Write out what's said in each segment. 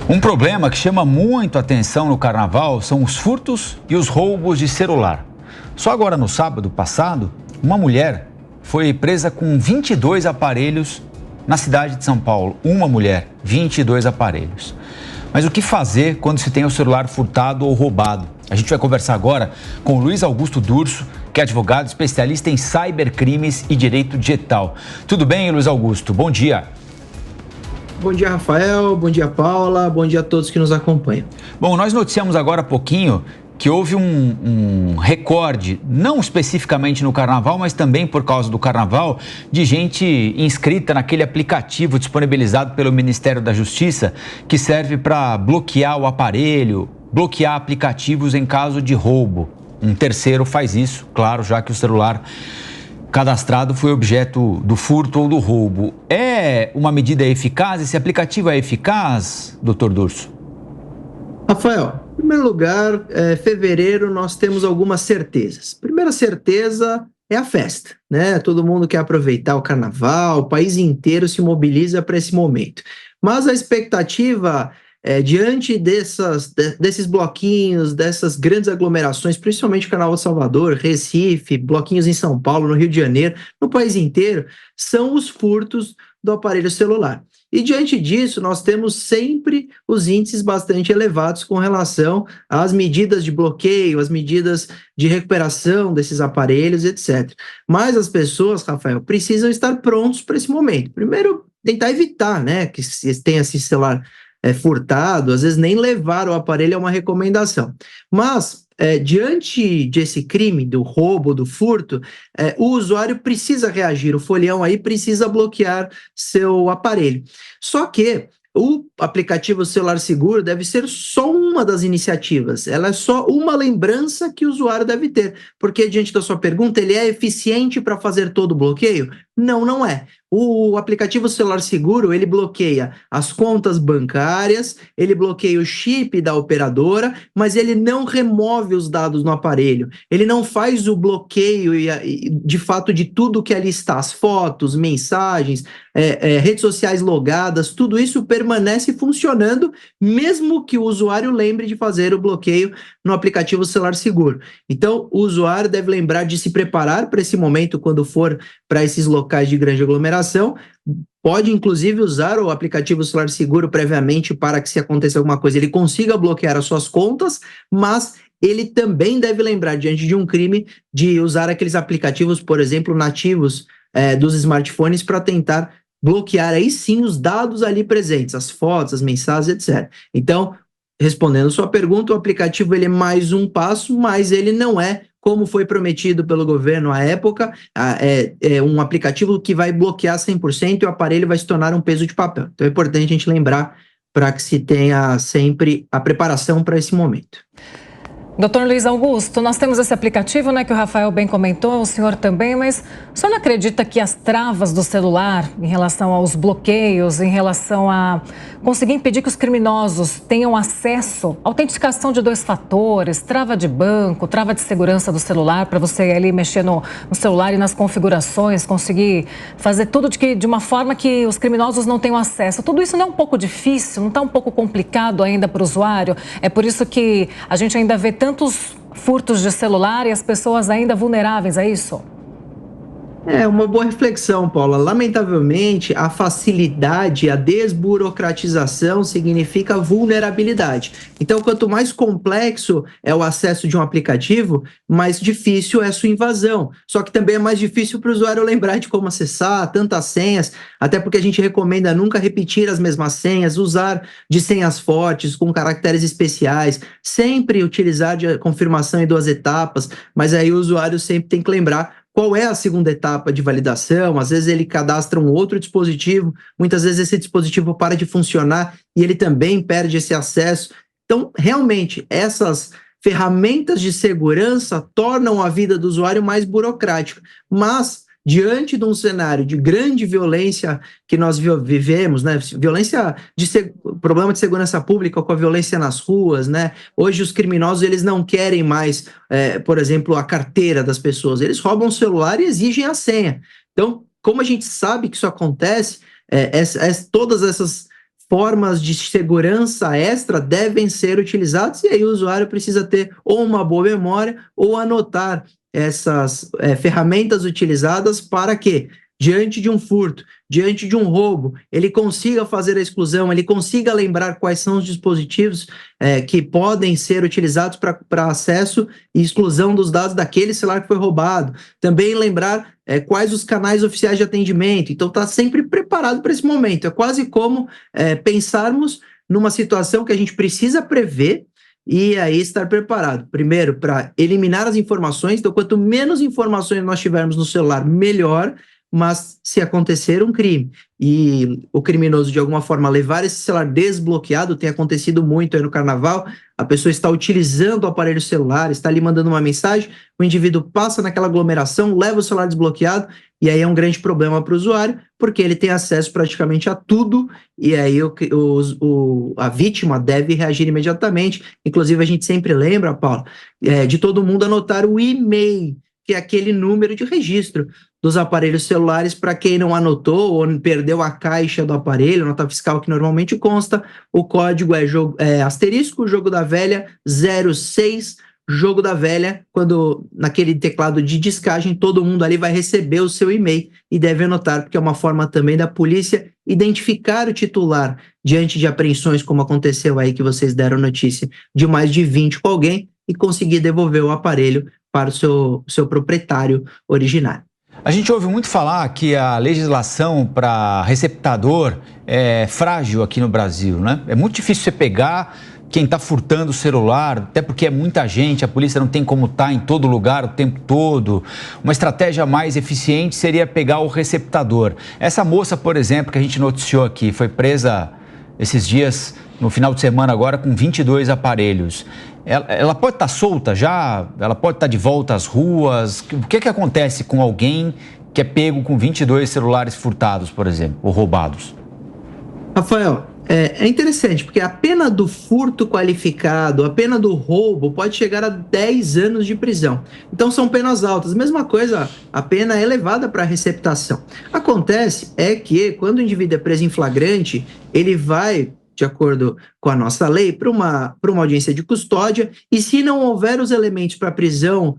Um problema que chama muito a atenção no carnaval são os furtos e os roubos de celular. Só agora no sábado passado, uma mulher foi presa com 22 aparelhos na cidade de São Paulo. Uma mulher, 22 aparelhos. Mas o que fazer quando se tem o celular furtado ou roubado? A gente vai conversar agora com o Luiz Augusto Durso, que é advogado especialista em cybercrimes e direito digital. Tudo bem, Luiz Augusto? Bom dia. Bom dia, Rafael. Bom dia, Paula. Bom dia a todos que nos acompanham. Bom, nós noticiamos agora há pouquinho que houve um recorde, não especificamente no Carnaval, mas também por causa do Carnaval, de gente inscrita naquele aplicativo disponibilizado pelo Ministério da Justiça, que serve para bloquear o aparelho, bloquear aplicativos em caso de roubo. Um terceiro faz isso, claro, já que o celular cadastrado foi objeto do furto ou do roubo. É uma medida eficaz? Esse aplicativo é eficaz, doutor Durso? Rafael, em primeiro lugar, fevereiro nós temos algumas certezas. Primeira certeza é a festa, né? Todo mundo quer aproveitar o carnaval, o país inteiro se mobiliza para esse momento. Mas a expectativa diante desses bloquinhos, dessas grandes aglomerações, principalmente o Carnaval de Salvador, Recife, bloquinhos em São Paulo, no Rio de Janeiro, no país inteiro, são os furtos do aparelho celular. E diante disso, nós temos sempre os índices bastante elevados com relação às medidas de bloqueio, às medidas de recuperação desses aparelhos, etc. Mas as pessoas, Rafael, precisam estar prontos para esse momento. Primeiro, tentar evitar, né, que se tenha esse celular furtado, às vezes nem levar o aparelho é uma recomendação. Mas, diante desse crime, do roubo, do furto, o usuário precisa reagir, o folião aí precisa bloquear seu aparelho. Só que o aplicativo Celular Seguro deve ser só uma das iniciativas, ela é só uma lembrança que o usuário deve ter, porque diante da sua pergunta, ele é eficiente para fazer todo o bloqueio? Não, não é. O aplicativo Celular Seguro, ele bloqueia as contas bancárias, ele bloqueia o chip da operadora, mas ele não remove os dados no aparelho. Ele não faz o bloqueio, de fato, de tudo que ali está, as fotos, mensagens, redes sociais logadas, tudo isso permanece funcionando, mesmo que o usuário lembre de fazer o bloqueio no aplicativo Celular Seguro. Então, o usuário deve lembrar de se preparar para esse momento quando for para esses locais de grande aglomeração. Pode, inclusive, usar o aplicativo Celular Seguro previamente para que, se acontecer alguma coisa, ele consiga bloquear as suas contas, mas ele também deve lembrar, diante de um crime, de usar aqueles aplicativos, por exemplo, nativos dos smartphones para tentar bloquear aí sim os dados ali presentes, as fotos, as mensagens, etc. Então, respondendo sua pergunta, o aplicativo ele é mais um passo, mas ele não é, como foi prometido pelo governo à época, é um aplicativo que vai bloquear 100% e o aparelho vai se tornar um peso de papel. Então é importante a gente lembrar para que se tenha sempre a preparação para esse momento. Doutor Luiz Augusto, nós temos esse aplicativo, né, que o Rafael bem comentou, o senhor também, mas o senhor não acredita que as travas do celular em relação aos bloqueios, em relação a conseguir impedir que os criminosos tenham acesso à autenticação de 2 fatores, trava de banco, trava de segurança do celular, para você ali mexer no celular e nas configurações, conseguir fazer tudo de uma forma que os criminosos não tenham acesso. Tudo isso não é um pouco difícil, não está um pouco complicado ainda para o usuário? É por isso que a gente ainda vê tantos furtos de celular e as pessoas ainda vulneráveis a isso? É uma boa reflexão, Paula. Lamentavelmente, a facilidade, a desburocratização significa vulnerabilidade. Então, quanto mais complexo é o acesso de um aplicativo, mais difícil é a sua invasão. Só que também é mais difícil para o usuário lembrar de como acessar, tantas senhas, até porque a gente recomenda nunca repetir as mesmas senhas, usar de senhas fortes, com caracteres especiais, sempre utilizar de confirmação em 2 etapas, mas aí o usuário sempre tem que lembrar qual é a segunda etapa de validação. Às vezes ele cadastra um outro dispositivo, muitas vezes esse dispositivo para de funcionar e ele também perde esse acesso. Então, realmente, essas ferramentas de segurança tornam a vida do usuário mais burocrática, mas diante de um cenário de grande violência que nós vivemos, né, problema de segurança pública com a violência nas ruas, né, hoje os criminosos eles não querem mais, por exemplo, a carteira das pessoas, eles roubam o celular e exigem a senha. Então, como a gente sabe que isso acontece, todas essas formas de segurança extra devem ser utilizadas, e aí o usuário precisa ter ou uma boa memória ou anotar essas ferramentas utilizadas para que, diante de um furto, diante de um roubo, ele consiga fazer a exclusão, ele consiga lembrar quais são os dispositivos que podem ser utilizados para acesso e exclusão dos dados daquele celular que foi roubado. Também lembrar quais os canais oficiais de atendimento. Então, está sempre preparado para esse momento. É quase como pensarmos numa situação que a gente precisa prever e aí estar preparado. Primeiro, para eliminar as informações. Então, quanto menos informações nós tivermos no celular, melhor. Mas se acontecer um crime e o criminoso de alguma forma levar esse celular desbloqueado, tem acontecido muito aí no carnaval, a pessoa está utilizando o aparelho celular, está ali mandando uma mensagem, o indivíduo passa naquela aglomeração, leva o celular desbloqueado, e aí é um grande problema para o usuário, porque ele tem acesso praticamente a tudo, e aí a vítima deve reagir imediatamente. Inclusive, a gente sempre lembra, Paulo, de todo mundo anotar o e-mail, que é aquele número de registro dos aparelhos celulares. Para quem não anotou ou perdeu a caixa do aparelho, nota fiscal que normalmente consta, o código é asterisco, jogo da velha, 06, jogo da velha, quando naquele teclado de discagem, todo mundo ali vai receber o seu e-mail e deve anotar, porque é uma forma também da polícia identificar o titular diante de apreensões, como aconteceu aí que vocês deram notícia, de mais de 20 com alguém, e conseguir devolver o aparelho para o seu proprietário originário. A gente ouve muito falar que a legislação para receptador é frágil aqui no Brasil, né? É muito difícil você pegar quem está furtando o celular, até porque é muita gente, a polícia não tem como estar em todo lugar o tempo todo. Uma estratégia mais eficiente seria pegar o receptador. Essa moça, por exemplo, que a gente noticiou aqui, foi presa esses dias, no final de semana agora, com 22 aparelhos. Ela pode estar solta já? Ela pode estar de volta às ruas? O que acontece com alguém que é pego com 22 celulares furtados, por exemplo, ou roubados? Rafael, é interessante, porque a pena do furto qualificado, a pena do roubo pode chegar a 10 anos de prisão. Então são penas altas. Mesma coisa, a pena é elevada para receptação. Acontece que quando o indivíduo é preso em flagrante, ele vai, de acordo com a nossa lei, para uma audiência de custódia, e se não houver os elementos para a prisão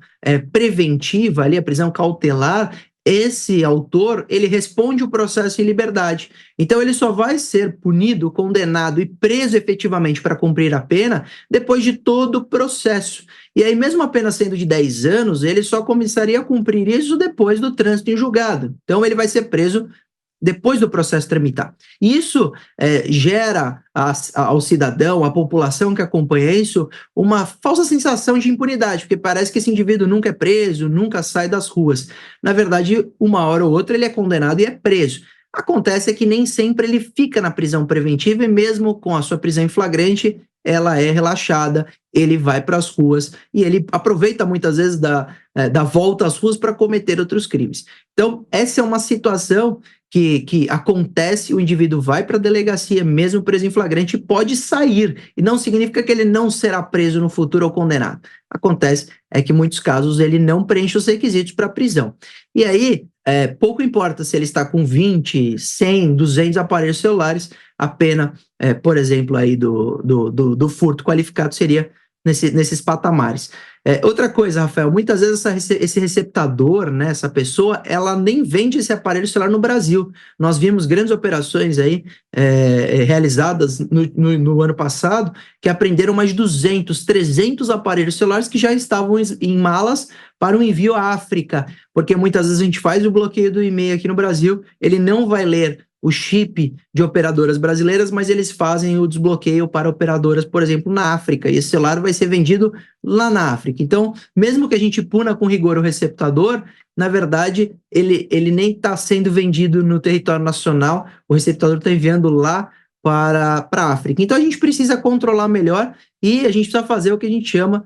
preventiva, ali, a prisão cautelar, esse autor, ele responde o processo em liberdade. Então, ele só vai ser punido, condenado e preso efetivamente para cumprir a pena depois de todo o processo. E aí, mesmo a pena sendo de 10 anos, ele só começaria a cumprir isso depois do trânsito em julgado. Então, ele vai ser preso depois do processo tramitar. Isso gera ao cidadão, à população que acompanha isso, uma falsa sensação de impunidade, porque parece que esse indivíduo nunca é preso, nunca sai das ruas. Na verdade, uma hora ou outra ele é condenado e é preso. Acontece que nem sempre ele fica na prisão preventiva e mesmo com a sua prisão em flagrante, ela é relaxada, ele vai para as ruas e ele aproveita muitas vezes da volta às ruas para cometer outros crimes. Então, essa é uma situação que acontece, o indivíduo vai para a delegacia, mesmo preso em flagrante, e pode sair. E não significa que ele não será preso no futuro ou condenado. Acontece que em muitos casos ele não preenche os requisitos para prisão. E aí, pouco importa se ele está com 20, 100, 200 aparelhos celulares, a pena, por exemplo, aí do furto qualificado seria nesses patamares. Outra coisa, Rafael, muitas vezes esse receptador, né, essa pessoa, ela nem vende esse aparelho celular no Brasil. Nós vimos grandes operações aí realizadas no ano passado que apreenderam mais de 200, 300 aparelhos celulares que já estavam em malas para o envio à África, porque muitas vezes a gente faz o bloqueio do e-mail aqui no Brasil, ele não vai ler o chip de operadoras brasileiras, mas eles fazem o desbloqueio para operadoras, por exemplo, na África, e esse celular vai ser vendido lá na África. Então, mesmo que a gente puna com rigor o receptador, na verdade, ele nem está sendo vendido no território nacional, o receptador está enviando lá para a África. Então, a gente precisa controlar melhor e a gente precisa fazer o que a gente chama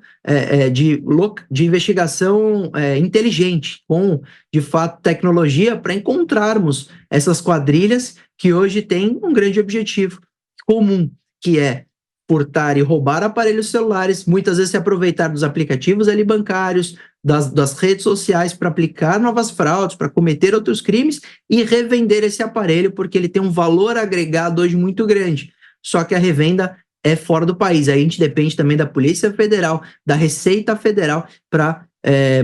de investigação inteligente, com, de fato, tecnologia para encontrarmos essas quadrilhas que hoje têm um grande objetivo comum, que é furtar e roubar aparelhos celulares, muitas vezes se aproveitar dos aplicativos ali bancários, das redes sociais para aplicar novas fraudes, para cometer outros crimes e revender esse aparelho, porque ele tem um valor agregado hoje muito grande. Só que a revenda é fora do país. Aí a gente depende também da Polícia Federal, da Receita Federal, para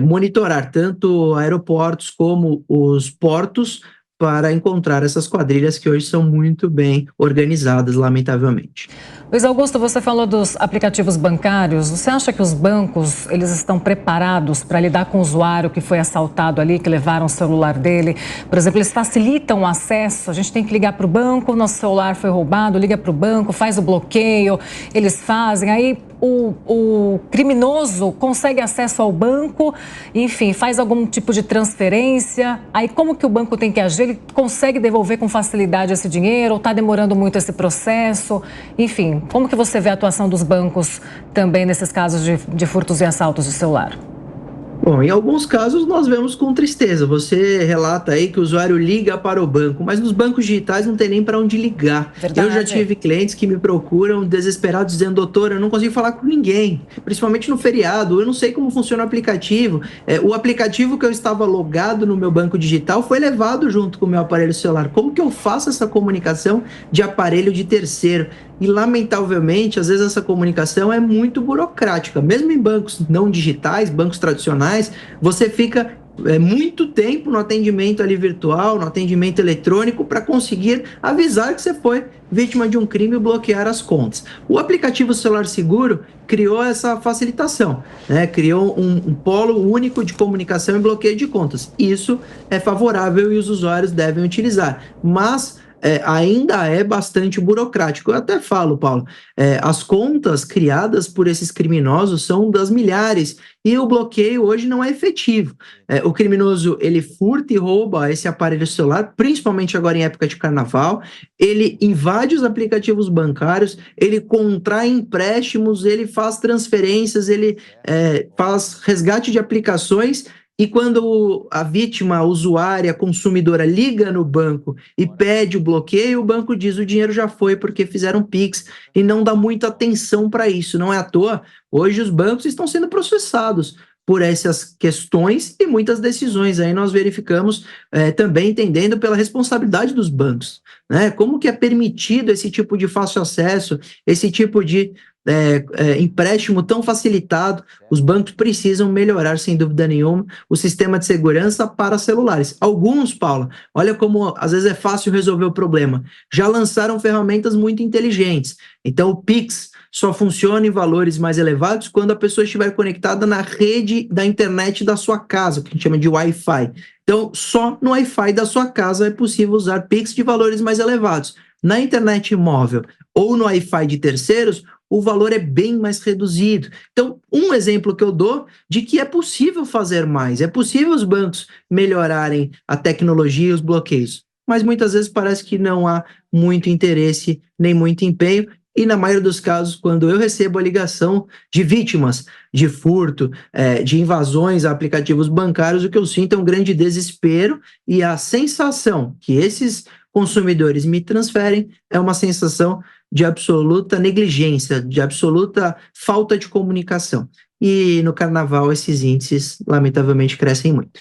monitorar tanto aeroportos como os portos para encontrar essas quadrilhas que hoje são muito bem organizadas, lamentavelmente. Luiz Augusto, você falou dos aplicativos bancários. Você acha que os bancos eles estão preparados para lidar com o usuário que foi assaltado ali, que levaram o celular dele? Por exemplo, eles facilitam o acesso. A gente tem que ligar para o banco, nosso celular foi roubado, liga para o banco, faz o bloqueio, eles fazem. Aí o criminoso consegue acesso ao banco, enfim, faz algum tipo de transferência. Aí como que o banco tem que agir? Ele consegue devolver com facilidade esse dinheiro ou está demorando muito esse processo? Enfim, como que você vê a atuação dos bancos também nesses casos de furtos e assaltos de celular? Bom, em alguns casos nós vemos com tristeza. Você relata aí que o usuário liga para o banco, mas nos bancos digitais não tem nem para onde ligar. Verdade. Eu já tive clientes que me procuram desesperados dizendo: doutor, eu não consigo falar com ninguém, principalmente no feriado, eu não sei como funciona o aplicativo. O aplicativo que eu estava logado no meu banco digital foi levado junto com o meu aparelho celular. Como que eu faço essa comunicação de aparelho de terceiro? E, lamentavelmente, às vezes essa comunicação é muito burocrática. Mesmo em bancos não digitais, bancos tradicionais, você fica muito tempo no atendimento ali virtual, no atendimento eletrônico, para conseguir avisar que você foi vítima de um crime e bloquear as contas. O aplicativo Celular Seguro criou essa facilitação, né? Criou um polo único de comunicação e bloqueio de contas. Isso é favorável e os usuários devem utilizar. Mas ainda é bastante burocrático. Eu até falo, Paulo, as contas criadas por esses criminosos são das milhares e o bloqueio hoje não é efetivo. O criminoso, ele furta e rouba esse aparelho celular, principalmente agora em época de carnaval, ele invade os aplicativos bancários, ele contrai empréstimos, ele faz transferências, ele faz resgate de aplicações. E quando a vítima, a usuária, a consumidora liga no banco e pede o bloqueio, o banco diz: o dinheiro já foi porque fizeram Pix, e não dá muita atenção para isso. Não é à toa, hoje os bancos estão sendo processados por essas questões e muitas decisões. Aí nós verificamos também entendendo pela responsabilidade dos bancos, né? Como que é permitido esse tipo de fácil acesso, esse tipo de empréstimo tão facilitado. Os bancos precisam melhorar, sem dúvida nenhuma, o sistema de segurança para celulares. Alguns, Paula, olha como às vezes é fácil resolver o problema, já lançaram ferramentas muito inteligentes. Então o Pix só funciona em valores mais elevados quando a pessoa estiver conectada na rede da internet da sua casa, que a gente chama de Wi-Fi. Então, só no Wi-Fi da sua casa é possível usar Pix de valores mais elevados. Na internet móvel ou no Wi-Fi de terceiros, o valor é bem mais reduzido. Então, um exemplo que eu dou de que é possível fazer mais, é possível os bancos melhorarem a tecnologia e os bloqueios, mas muitas vezes parece que não há muito interesse nem muito empenho, e na maioria dos casos, quando eu recebo a ligação de vítimas de furto, de invasões a aplicativos bancários, o que eu sinto é um grande desespero, e a sensação que esses consumidores me transferem é uma sensação de absoluta negligência, de absoluta falta de comunicação. E no carnaval esses índices, lamentavelmente, crescem muito.